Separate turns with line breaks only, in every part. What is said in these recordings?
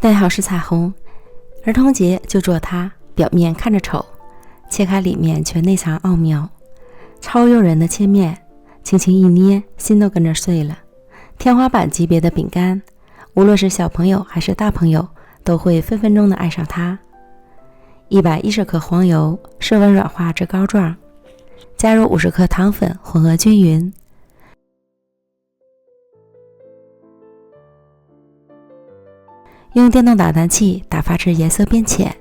外号是彩虹，儿童节就做它，表面看着丑，切开里面却内藏奥妙，超诱人的切面，轻轻一捏，心都跟着碎了。天花板级别的饼干，无论是小朋友还是大朋友，都会分分钟的爱上它。110克黄油，室温软化至膏状，加入50克糖粉，混合均匀。用电动打蛋器打发至颜色变浅，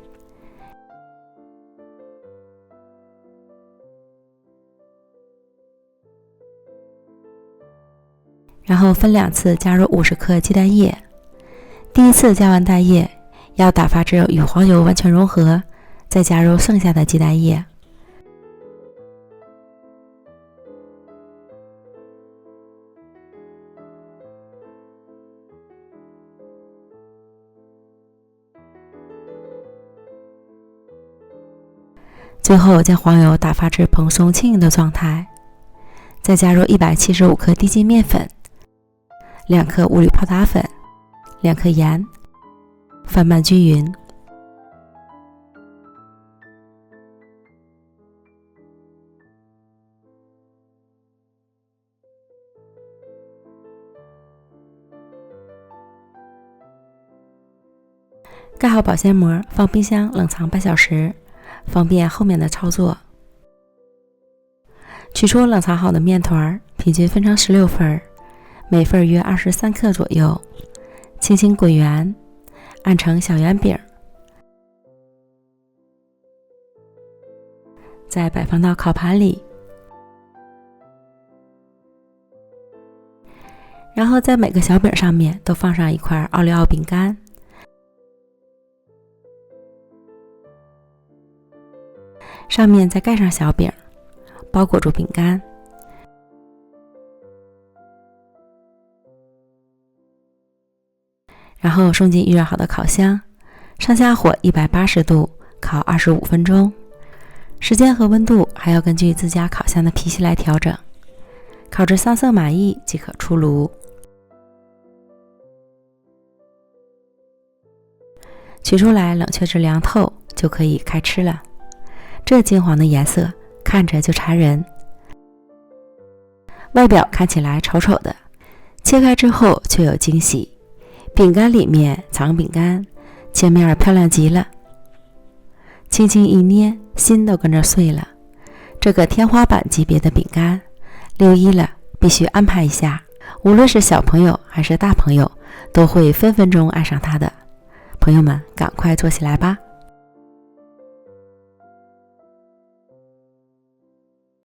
然后分2次加入50克鸡蛋液。第一次加完蛋液，要打发至与黄油完全融合，再加入剩下的鸡蛋液。最后将黄油打发至蓬松轻盈的状态，再加入175克低筋面粉、2克物理泡打粉、2克盐，翻拌均匀。盖好保鲜膜，放冰箱冷藏半小时，方便后面的操作。取出冷藏好的面团，平均分成16份，每份约23克左右，轻轻滚圆，按成小圆饼，再摆放到烤盘里，然后在每个小饼上面都放上一块奥利奥饼干。上面再盖上小饼，包裹住饼干，然后送进预热好的烤箱，上下火180度烤25分钟，时间和温度还要根据自家烤箱的脾气来调整，烤至上色满意即可出炉。取出来冷却至凉透，就可以开吃了。这金黄的颜色看着就馋人，外表看起来丑丑的，切开之后却有惊喜。饼干里面藏饼干，切面漂亮极了，轻轻一捏，心都跟着碎了。这个天花板级别的饼干，6·1了，必须安排一下。无论是小朋友还是大朋友，都会分分钟爱上它的。朋友们，赶快做起来吧！